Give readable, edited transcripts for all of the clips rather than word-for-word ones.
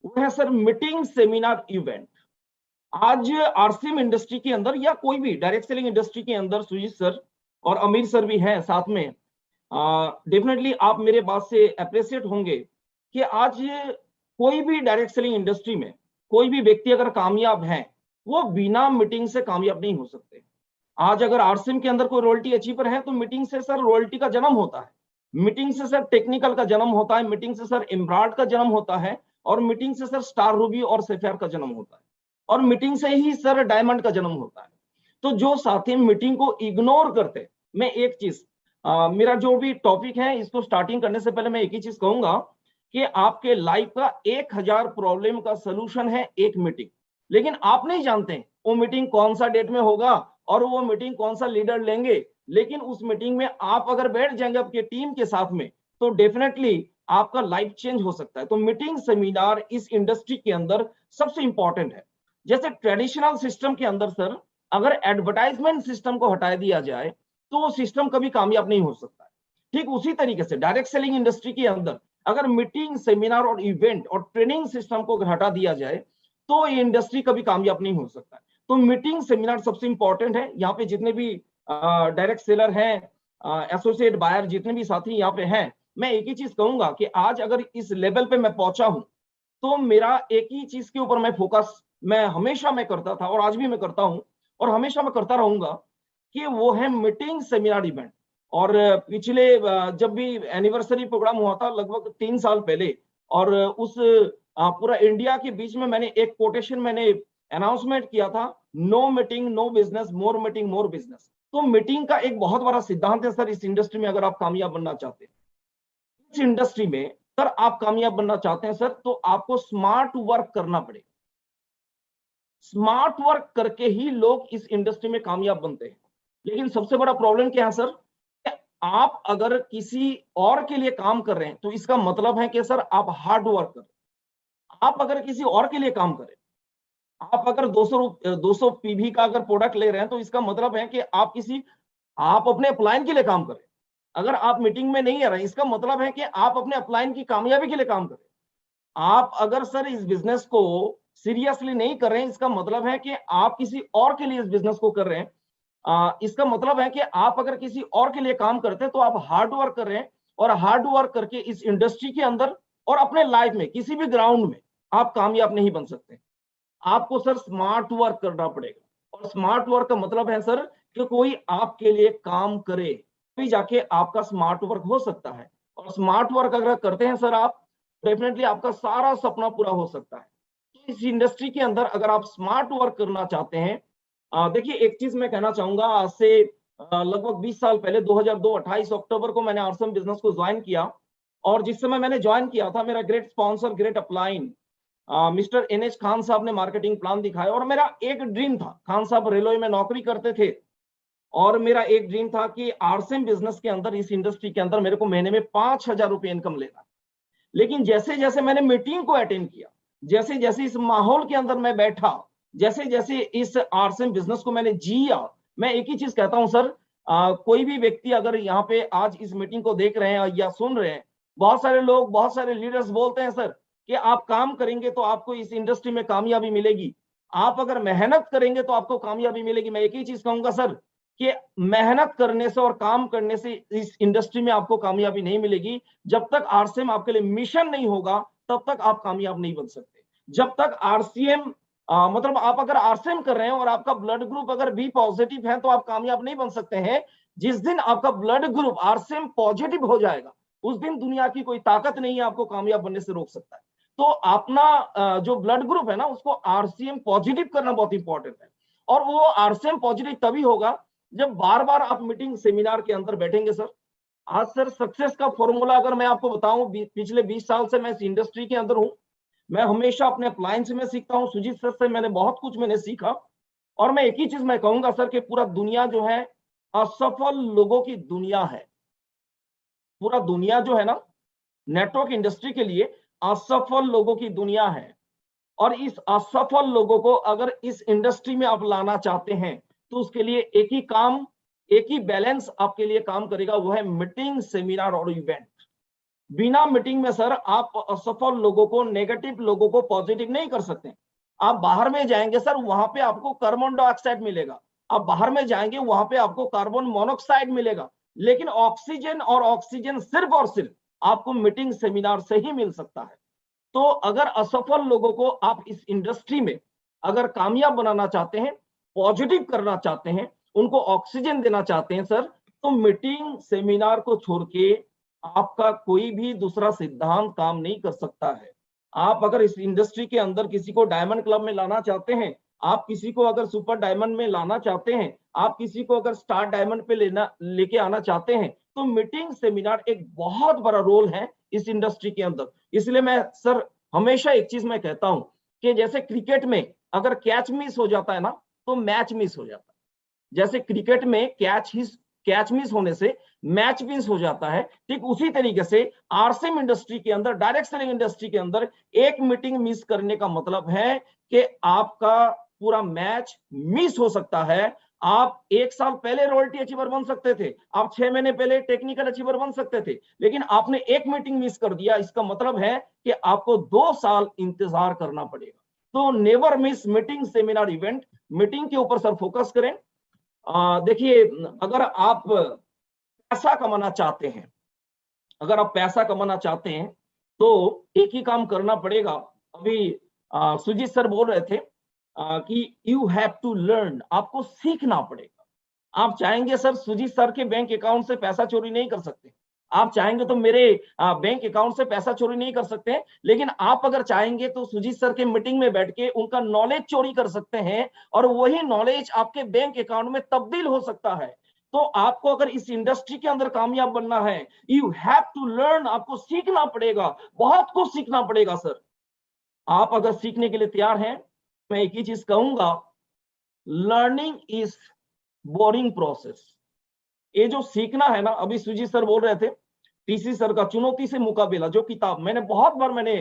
वो है sir meeting, seminar, event. आज आरसीएम इंडस्ट्री के अंदर या कोई भी डायरेक्ट सेलिंग इंडस्ट्री के अंदर सुजीत सर और अमीर सर भी हैं साथ में, डेफिनेटली आप मेरे बात से अप्रिशिएट होंगे कि आज कोई भी डायरेक्ट सेलिंग इंडस्ट्री में कोई भी व्यक्ति अगर कामयाब है, वो बिना मीटिंग से कामयाब नहीं हो सकते। आज अगर आरसीएम के अंदर कोई रॉयल्टी अचीवर है तो मीटिंग से सर रॉयल्टी का जन्म होता है, मीटिंग से सर टेक्निकल का जन्म होता है, मीटिंग से सर एम्ब्राड का जन्म होता है, और मीटिंग से सर स्टार रूबी और सेफियर का जन्म होता है, और मीटिंग से ही सर डायमंड का जन्म होता है। तो जो साथी मीटिंग को इग्नोर करते, मैं एक चीज, मेरा जो भी टॉपिक है इसको स्टार्टिंग करने से पहले मैं एक ही चीज कहूंगा कि आपके लाइफ का 1000 प्रॉब्लम का सोल्यूशन है एक मीटिंग। लेकिन आप नहीं जानते वो मीटिंग कौन सा डेट में होगा और वो मीटिंग कौन सा लीडर लेंगे, लेकिन उस मीटिंग में आप अगर बैठ जाएंगे आपके टीम के साथ में तो डेफिनेटली आपका लाइफ चेंज हो सकता है। तो मीटिंग, सेमिनार इस इंडस्ट्री के अंदर सबसे इंपॉर्टेंट है। जैसे ट्रेडिशनल सिस्टम के अंदर सर अगर एडवर्टाइजमेंट सिस्टम को हटा दिया जाए तो वो सिस्टम कभी कामयाब नहीं हो सकता है। ठीक उसी तरीके से डायरेक्ट सेलिंग इंडस्ट्री के अंदर अगर मीटिंग, सेमिनार और इवेंट और ट्रेनिंग सिस्टम को हटा दिया जाए तो ये इंडस्ट्री कभी कामयाब नहीं हो सकता है। तो मीटिंग, सेमिनार सबसे इंपॉर्टेंट है। यहाँ पे जितने भी डायरेक्ट सेलर हैं, एसोसिएट बायर, जितने भी साथी यहाँ पे हैं, मैं एक ही चीज कहूंगा कि आज अगर इस लेवल पे मैं पहुंचा हूं तो मेरा एक ही चीज के ऊपर मैं फोकस मैं हमेशा मैं करता था और आज भी मैं करता हूं और हमेशा मैं करता रहूंगा कि वो है मीटिंग, सेमिनार, इवेंट। और पिछले जब भी एनिवर्सरी प्रोग्राम हुआ था लगभग 3 साल पहले, और उस पूरा इंडिया के बीच में मैंने एक कोटेशन मैंने अनाउंसमेंट किया था, नो मीटिंग नो बिजनेस, मोर मीटिंग मोर बिजनेस। तो मीटिंग का एक बहुत बड़ा सिद्धांत है सर इस इंडस्ट्री में। अगर आप कामयाब बनना चाहते हैं इस इंडस्ट्री में, सर आप कामयाब बनना चाहते हैं सर, तो आपको स्मार्ट वर्क करना पड़ेगा। स्मार्ट वर्क करके ही लोग इस इंडस्ट्री में कामयाब बनते हैं। लेकिन सबसे बड़ा प्रॉब्लम क्या है सर, आप अगर किसी और के लिए काम कर रहे हैं तो इसका मतलब है कि सर आप हार्ड वर्क कर। आप अगर किसी और के लिए काम करें, आप अगर 200 पीवी का अगर प्रोडक्ट ले रहे हैं तो इसका मतलब है कि आप अपने अपलाइन के लिए काम करें। अगर आप मीटिंग में नहीं आ रहे इसका मतलब है कि आप अपने अपलाइन की कामयाबी के लिए काम करें। आप अगर सर इस बिजनेस को सीरियसली नहीं कर रहे हैं इसका मतलब है कि आप किसी और के लिए इस बिजनेस को कर रहे हैं। इसका मतलब है कि आप अगर किसी और के लिए काम करते हैं तो आप हार्ड वर्क कर रहे हैं, और हार्ड वर्क करके इस इंडस्ट्री के अंदर और अपने लाइफ में किसी भी ग्राउंड में आप कामयाब नहीं बन सकते। आपको सर स्मार्ट वर्क करना पड़ेगा, और स्मार्ट वर्क का मतलब है सर कि कोई आपके लिए काम करे, तभी जाके आपका स्मार्ट वर्क हो सकता है। और स्मार्ट वर्क अगर करते हैं सर आप, डेफिनेटली आपका सारा सपना पूरा हो सकता है। इस इंडस्ट्री के अंदर अगर आप स्मार्ट वर्क करना चाहते हैं, देखिए एक चीज मैं कहना चाहूंगा, आज से लगभग 20 साल पहले 2002 28 अक्टूबर को मैंने आरसम बिजनेस को ज्वाइन किया। और जिस समय मैंने ज्वाइन किया था मेरा great sponsor, great upline mister NH Khan साहब ने मार्केटिंग प्लान दिखाया, और मेरा एक ड्रीम था, खान साहब रेलवे में नौकरी करते थे, और मेरा एक ड्रीम था कि आरसीएम बिजनेस के अंदर, इस इंडस्ट्री के अंदर मेरे को महीने में 5000 रुपए इनकम लेना। लेकिन जैसे जैसे मैंने मीटिंग को अटेंड किया, जैसे जैसे इस माहौल के अंदर मैं बैठा, जैसे जैसे इस आरसीएम बिजनेस को मैंने जिया, मैं एक ही चीज कहता हूं सर, कोई भी व्यक्ति अगर यहाँ पे आज इस मीटिंग को देख रहे हैं या सुन रहे हैं, बहुत सारे लोग, बहुत सारे लीडर्स बोलते हैं सर कि आप काम करेंगे तो आपको इस इंडस्ट्री में कामयाबी मिलेगी, आप अगर मेहनत करेंगे तो आपको कामयाबी मिलेगी। मैं एक ही चीज कहूंगा सर कि मेहनत करने से और काम करने से इस इंडस्ट्री में आपको कामयाबी नहीं मिलेगी। जब तक आरसीएम आपके लिए मिशन नहीं होगा तब तक आप कामयाब नहीं बन सकते। जब तक आरसीएम मतलब आप अगर आरसीएम कर रहे हैं और आपका ब्लड ग्रुप अगर बी पॉजिटिव है तो आप कामयाब नहीं बन सकते हैं। जिस दिन आपका ब्लड ग्रुप आरसीएम पॉजिटिव हो जाएगा उस दिन दुनिया की कोई ताकत नहीं है आपको कामयाब बनने से रोक सकता है। तो अपना जो ब्लड ग्रुप है ना उसको आरसीएम पॉजिटिव करना बहुत इंपॉर्टेंट है, और वो आरसीएम पॉजिटिव तभी होगा जब बार बार आप मीटिंग, सेमिनार के अंदर बैठेंगे सर। आज सर सक्सेस का फॉर्मूला अगर मैं आपको बताऊं, पिछले 20 साल से मैं इस इंडस्ट्री के अंदर हूं, मैं हमेशा अपने अपलाइन से मैं सीखता हूं, सुजीत सर से मैंने बहुत कुछ मैंने सीखा। और मैं एक ही चीज मैं कहूंगा सर कि पूरा दुनिया जो है असफल लोगों की दुनिया है। पूरा दुनिया जो है ना नेटवर्क इंडस्ट्री के लिए असफल लोगों की दुनिया है, और इस असफल लोगों को अगर इस इंडस्ट्री में आप लाना चाहते हैं तो उसके लिए एक ही काम, एक ही बैलेंस आपके लिए काम करेगा, वो है मीटिंग, सेमिनार और इवेंट। बिना मीटिंग में सर आप असफल लोगों को, नेगेटिव लोगों को पॉजिटिव नहीं कर सकते। आप बाहर में जाएंगे सर, वहां पे आपको कार्बन डाइऑक्साइड मिलेगा। आप बाहर में जाएंगे, वहां पे आपको कार्बन मोनोऑक्साइड मिलेगा। लेकिन ऑक्सीजन और ऑक्सीजन सिर्फ और सिर्फ आपको मीटिंग सेमिनार से ही मिल सकता है। तो अगर असफल लोगों को आप इस इंडस्ट्री में अगर कामयाब बनाना चाहते हैं, पॉजिटिव करना चाहते हैं, उनको ऑक्सीजन देना चाहते हैं सर, तो मीटिंग सेमिनार को छोड़ के आपका कोई भी दूसरा सिद्धांत काम नहीं कर सकता है। आप अगर इस इंडस्ट्री के अंदर किसी को डायमंड क्लब में लाना चाहते हैं, आप किसी को अगर सुपर डायमंड में लाना चाहते हैं, आप किसी को अगर स्टार डायमंड पे लेके आना चाहते हैं, तो मीटिंग सेमिनार एक बहुत बड़ा रोल है इस इंडस्ट्री के अंदर। इसलिए मैं सर हमेशा एक चीज मैं कहता हूं कि जैसे क्रिकेट में अगर कैच मिस हो जाता है ना, तो मैच मिस हो जाता है। जैसे क्रिकेट में कैच मिस होने से मैच मिस हो जाता है, ठीक उसी तरीके से आरसीएम इंडस्ट्री के अंदर, डायरेक्ट सेलिंग इंडस्ट्री के अंदर एक मीटिंग मिस करने का मतलब है कि आपका पूरा मैच मिस हो सकता है। आप 1 साल पहले रॉयल्टी अचीवर बन सकते थे, आप 6 महीने पहले टेक्निकल अचीवर बन सकते थे, लेकिन आपने एक मीटिंग मिस कर दिया। इसका मतलब है कि आपको 2 साल इंतजार करना पड़ेगा। तो never miss meeting seminar event. Meeting के ऊपर सर फोकस करें। देखिए, अगर आप पैसा कमाना चाहते हैं, अगर आप पैसा कमाना चाहते हैं तो एक ही काम करना पड़ेगा। अभी सुजीत सर बोल रहे थे कि यू हैव टू लर्न, आपको सीखना पड़ेगा। आप चाहेंगे सर, सुजीत सर के बैंक अकाउंट से पैसा चोरी नहीं कर सकते। आप चाहेंगे तो मेरे बैंक अकाउंट से पैसा चोरी नहीं कर सकते, लेकिन आप अगर चाहेंगे तो सुजीत सर के मीटिंग में बैठ के उनका नॉलेज चोरी कर सकते हैं, और वही नॉलेज आपके बैंक अकाउंट में तब्दील हो सकता है। तो आपको अगर इस इंडस्ट्री के अंदर कामयाब बनना है, यू हैव टू लर्न, आपको सीखना पड़ेगा, बहुत कुछ सीखना पड़ेगा सर। आप अगर सीखने के लिए तैयार हैं, मैं एक ही चीज कहूंगा, लर्निंग इज बोरिंग प्रोसेस। ये जो सीखना है ना, अभी सुजीत सर बोल रहे थे टीसी सर का चुनौती से मुकाबला, जो किताब मैंने बहुत बार मैंने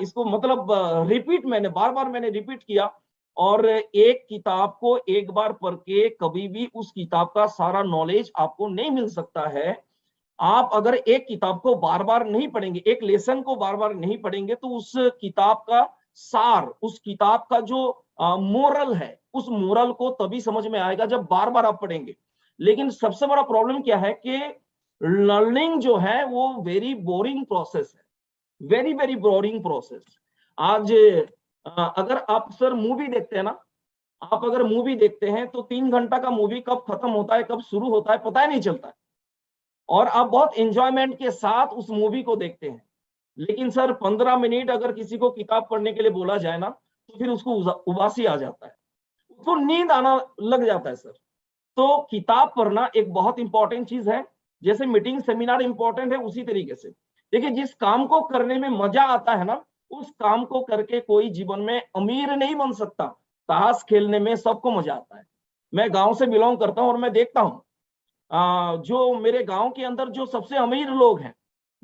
इसको मतलब रिपीट मैंने बार बार मैंने रिपीट किया। और एक किताब को एक बार पढ़ के कभी भी उस किताब का सारा नॉलेज आपको नहीं मिल सकता है। आप अगर एक किताब को बार बार नहीं पढ़ेंगे, एक लेसन को बार बार नहीं पढ़ेंगे, तो उस किताब का सार, उस किताब का जो मोरल है, उस मोरल को तभी समझ में आएगा जब बार बार आप पढ़ेंगे। लेकिन सबसे बड़ा प्रॉब्लम क्या है कि लर्निंग जो है वो वेरी बोरिंग प्रोसेस है, वेरी वेरी बोरिंग प्रोसेस। आज अगर आप सर मूवी देखते हैं ना, आप अगर मूवी देखते हैं तो 3 घंटा का मूवी कब खत्म होता है, कब शुरू होता है, पता ही नहीं चलता है, और आप बहुत एंजॉयमेंट के साथ उस मूवी को देखते हैं। लेकिन सर 15 मिनट अगर किसी को किताब पढ़ने के लिए बोला जाए ना, तो फिर उसको उबासी आ जाता है, उसको नींद आना लग जाता है सर। तो किताब पढ़ना एक बहुत इंपॉर्टेंट चीज है। जैसे मीटिंग सेमिनार इंपॉर्टेंट है, उसी तरीके से देखिए, जिस काम को करने में मजा आता है ना, उस काम को करके कोई जीवन में अमीर नहीं बन सकता। ताश खेलने में सबको मजा आता है। मैं गांव से बिलोंग करता हूं और मैं देखता हूं जो मेरे गांव के अंदर जो सबसे अमीर लोग हैं,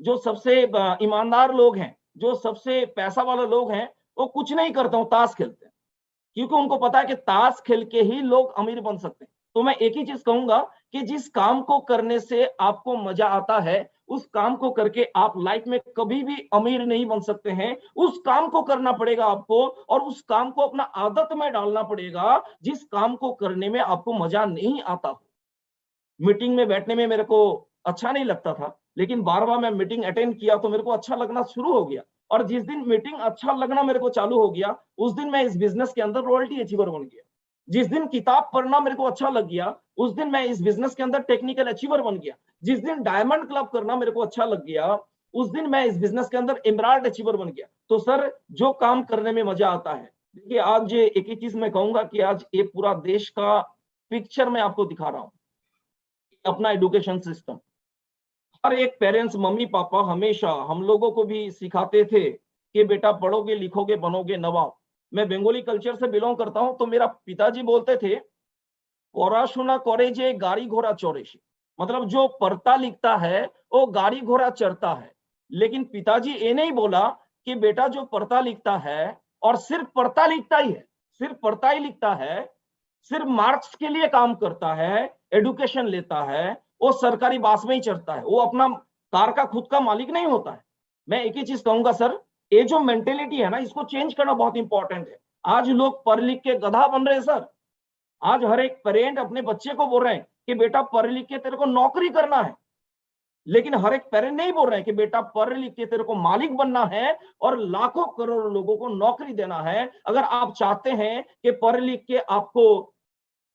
जो सबसे ईमानदार लोग हैं, जो सबसे पैसा वाले लोग हैं, वो कुछ नहीं करता हूं, ताश खेलते हैं। क्योंकि उनको पता है कि ताश खेल के ही लोग अमीर बन सकते हैं। तो मैं एक ही चीज कहूंगा कि जिस काम को करने से आपको मजा आता है, उस काम को करके आप लाइफ में कभी भी अमीर नहीं बन सकते हैं। उस काम को करना पड़ेगा आपको, और उस काम को अपना आदत में डालना पड़ेगा जिस काम को करने में आपको मजा नहीं आता। मीटिंग में बैठने में मेरे को अच्छा नहीं लगता था, लेकिन बार बार मैं मीटिंग अटेंड किया तो मेरे को अच्छा लगना शुरू हो गया। और जिस दिन मीटिंग अच्छा लगना मेरे को चालू हो गया, उस दिन मैं इस बिजनेस के अंदर रॉयल्टी अचीवर बन गया। जिस दिन किताब पढ़ना मेरे को अच्छा लग गया, उस दिन मैं इस बिजनेस के अंदर टेक्निकल अचीवर बन गया। जिस दिन डायमंड क्लब करना मेरे को अच्छा लग गया, उस दिन मैं इस बिजनेस के अंदर एमराल्ड अचीवर बन गया। तो सर, जो काम करने में मजा आता है, देखिए आज एक ही चीज मैं कहूंगा कि आज ये पूरा देश का पिक्चर मैं आपको दिखा रहा हूं, अपना एजुकेशन सिस्टम। हर एक पेरेंट्स, मम्मी पापा हमेशा हम लोगों को भी सिखाते थे कि बेटा पढ़ोगे लिखोगे बनोगे नवाब। मैं बंगाली कल्चर से बिलोंग करता हूं, तो मेरा पिताजी बोलते थे, पढ़ाशोना करे जे गाड़ी घोड़ा चढ़े से, मतलब जो पढ़ता लिखता है वो गाड़ी घोड़ा चढ़ता है। लेकिन पिताजी ये नहीं बोला कि बेटा जो पढ़ता लिखता है और सिर्फ पढ़ता लिखता ही है, सिर्फ पढ़ता ही लिखता है, सिर्फ मार्क्स के लिए काम करता है, एडुकेशन लेता है, वो सरकारी बस में ही चढ़ता है, वो अपना कार का खुद का मालिक नहीं होता है। मैं एक ही चीज कहूंगा सर, ये जो मेंटेलिटी है ना, इसको चेंज करना बहुत इंपॉर्टेंट है। आज लोग पढ़ लिख के गधा बन रहे हैं सर। आज हर एक पेरेंट अपने बच्चे को बोल रहे हैं कि बेटा पढ़ लिख के तेरे को नौकरी करना है, लेकिन हर एक पेरेंट नहीं बोल रहे हैं कि बेटा पढ़ लिख के तेरे को मालिक बनना है और लाखों करोड़ों लोगों को नौकरी देना है। अगर आप चाहते हैं कि पढ़ लिख के आपको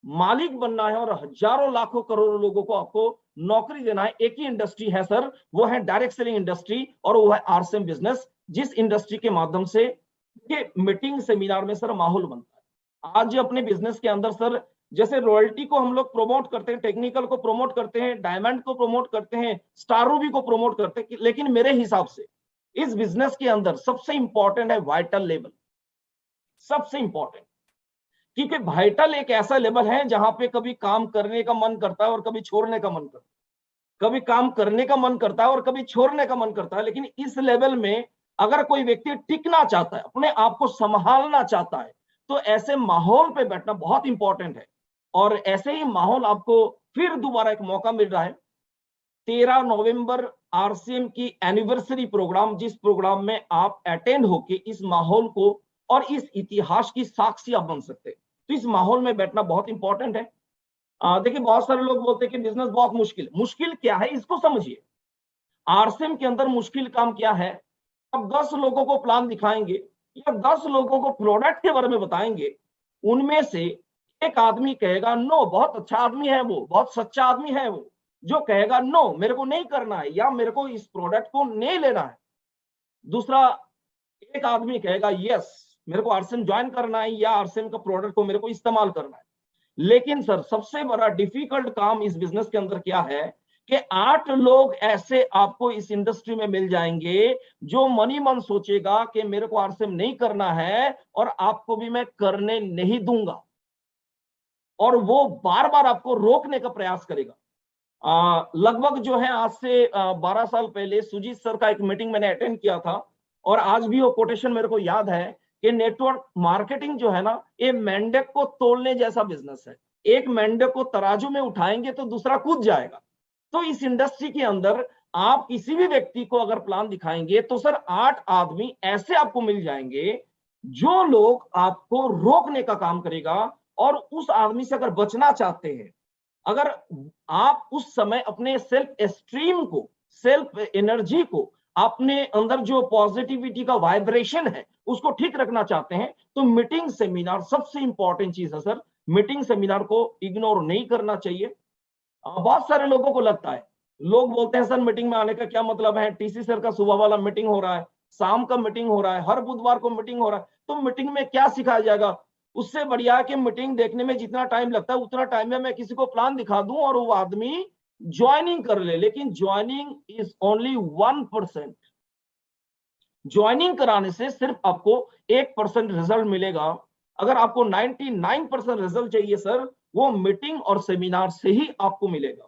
मालिक बनना है और हजारों लाखों करोड़ों लोगों को आपको नौकरी देना है, एक ही इंडस्ट्री है सर, वो है डायरेक्ट सेलिंग इंडस्ट्री, और वो है आरसीएम बिजनेस, जिस इंडस्ट्री के माध्यम से मीटिंग सेमिनार में सर माहौल बनता है। आज अपने बिजनेस के अंदर सर, जैसे रॉयल्टी को हम लोग प्रमोट करते हैं, टेक्निकल को प्रमोट करते हैं, डायमंड को प्रमोट करते हैं, स्टार रूबी को प्रमोट करते हैं, लेकिन मेरे हिसाब से इस बिजनेस के अंदर सबसे इंपॉर्टेंट है वाइटल लेवल, सबसे इंपॉर्टेंट। क्योंकि वाइटल एक ऐसा लेवल है जहां पे कभी काम करने का मन करता है और कभी छोड़ने का मन करता है, कभी काम करने का मन करता है और कभी छोड़ने का मन करता है। लेकिन इस लेवल में अगर कोई व्यक्ति टिकना चाहता है, अपने आप को संभालना चाहता है, तो ऐसे माहौल पे बैठना बहुत इंपॉर्टेंट है। और ऐसे ही माहौल आपको फिर दोबारा एक मौका मिल रहा है। 13 नवंबर आरसीएम की एनिवर्सरी प्रोग्राम, जिस प्रोग्राम में आप अटेंड होके इस माहौल को और इस इतिहास की साक्षी आप बन सकते हैं। तो इस माहौल में बैठना बहुत इंपॉर्टेंट है। देखिए, बहुत सारे लोग बोलते हैं कि बिजनेस बहुत मुश्किल है। मुश्किल क्या है इसको समझिए। आरसीएम के अंदर मुश्किल काम क्या है? अब 10 लोगों को प्लान दिखाएंगे या 10 लोगों को प्रोडक्ट के बारे में बताएंगे, उनमें से एक आदमी कहेगा नो, बहुत अच्छा आदमी है वो, बहुत सच्चा आदमी है वो, जो कहेगा नो मेरे को नहीं करना है या मेरे को इस प्रोडक्ट को नहीं लेना है। दूसरा एक आदमी कहेगा यस मेरे को आरसीएम ज्वाइन करना है या आरसीएम का प्रोडक्ट को मेरे को इस्तेमाल करना है। लेकिन सर सबसे बड़ा डिफिकल्ट काम इस बिजनेस के अंदर क्या है कि 8 लोग ऐसे आपको इस इंडस्ट्री में मिल जाएंगे जो मनी मन सोचेगा कि मेरे को आरसीएम नहीं करना है और आपको भी मैं करने नहीं दूंगा, और वो बार बार आपको रोकने का प्रयास करेगा। लगभग जो है आज से 12 साल पहले सुजीत सर का एक मीटिंग मैंने अटेंड किया था, और आज भी वो कोटेशन मेरे को याद है कि नेटवर्क मार्केटिंग जो है ना, ये मेंढक को तोलने जैसा बिजनेस है। एक मेंढक को तराजू में उठाएंगे तो दूसरा कूद जाएगा। तो इस इंडस्ट्री के अंदर आप किसी भी व्यक्ति को अगर प्लान दिखाएंगे तो सर 8 आदमी ऐसे आपको मिल जाएंगे जो लोग आपको रोकने का काम करेगा। और उस आदमी से अगर बचना चाहते हैं, अगर आप उस समय अपने सेल्फ एस्टीम को, सेल्फ एनर्जी को, अपने अंदर जो पॉजिटिविटी का वाइब्रेशन है उसको ठीक रखना चाहते हैं, तो मीटिंग सेमिनार सबसे इंपॉर्टेंट चीज है सर। मीटिंग सेमिनार को इग्नोर नहीं करना चाहिए। बहुत सारे लोगों को लगता है, लोग बोलते हैं सर मीटिंग में आने का क्या मतलब है, टीसी सर का सुबह वाला मीटिंग हो रहा है, शाम का मीटिंग हो रहा है, हर बुधवार को मीटिंग हो रहा है, तो मीटिंग में क्या सिखाया जाएगा? उससे बढ़िया है कि मीटिंग देखने में जितना टाइम लगता है उतना टाइम में मैं किसी को प्लान दिखा दूं और वो आदमी ज्वाइनिंग कर ले। लेकिन ज्वाइनिंग इज ओनली 1%। ज्वाइनिंग कराने से सिर्फ आपको 1% रिजल्ट मिलेगा। अगर आपको 99% रिजल्ट चाहिए सर, वो मीटिंग और सेमिनार से ही आपको मिलेगा।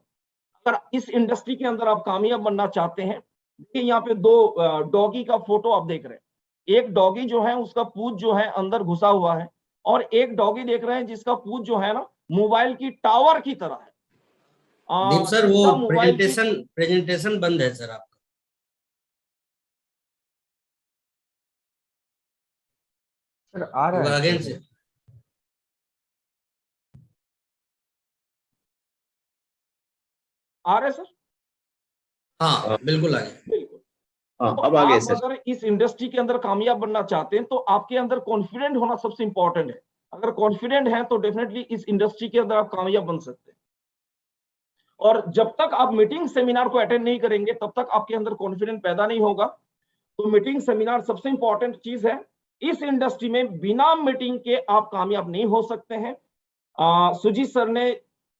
अगर इस इंडस्ट्री के अंदर आप कामयाब बनना चाहते हैं, देखिए यहाँ पे 2 डॉगी का फोटो आप देख रहे हैं। एक डॉगी जो है उसका पूंछ जो है अंदर घुसा हुआ है, और एक डॉगी देख रहे हैं जिसका पूंछ जो है ना मोबाइल की टावर की तरह है। दीप सर, वो जिसका मोबाइल की प्रेजेंटेशन बंद है सर आपका। सर आ रहा है अगेन से। आ रहे सर? हाँ बिल्कुल आगे। बिल्कुल। हाँ, तो अब आगे आप सर। अगर इस इंडस्ट्री के अंदर कामयाब बनना चाहते हैं तो आपके अंदर कॉन्फिडेंट होना सबसे इंपॉर्टेंट है। अगर कॉन्फिडेंट है तो डेफिनेटली इस इंडस्ट्री के अंदर आप कामयाब बन सकते हैं। और जब तक आप मीटिंग सेमिनार को अटेंड नहीं करेंगे तब तक आपके अंदर कॉन्फिडेंस पैदा नहीं होगा। तो मीटिंग सेमिनार सबसे इंपॉर्टेंट चीज है। इस इंडस्ट्री में बिना मीटिंग के आप कामयाब नहीं हो सकते हैं। सुजीत सर ने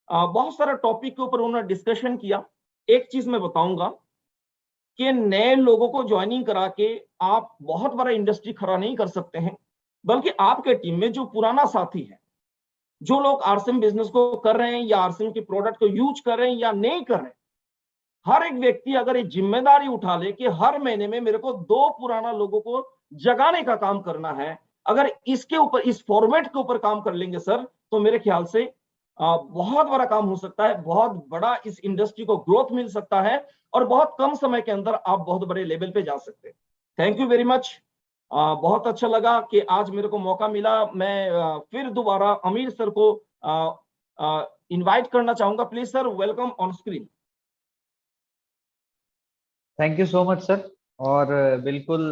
बहुत सारा टॉपिक के ऊपर उन्होंने डिस्कशन किया। एक चीज मैं बताऊंगा कि नए लोगों को ज्वाइनिंग करा के आप बहुत बड़ा इंडस्ट्री खड़ा नहीं कर सकते हैं, बल्कि आपके टीम में जो पुराना साथी है, जो लोग आरसीएम बिजनेस को कर रहे हैं या आरसीएम के प्रोडक्ट को यूज कर रहे हैं या नहीं कर रहे हैं, हर एक व्यक्ति अगर ये जिम्मेदारी उठा ले कि हर महीने में मेरे को 2 पुराना लोगों को जगाने का काम करना है, अगर इसके ऊपर, इस फॉर्मेट के ऊपर काम कर लेंगे सर, तो मेरे ख्याल से बहुत बड़ा काम हो सकता है, बहुत बड़ा इस इंडस्ट्री को ग्रोथ मिल सकता है और बहुत कम समय के अंदर आप बहुत बड़े लेवल पे जा सकते हैं। Thank you very much. बहुत अच्छा लगा कि आज मेरे को मौका मिला। मैं फिर दोबारा अमीर सर को इनवाइट करना चाहूंगा। Please sir, welcome on screen. Thank you so much sir. और बिल्कुल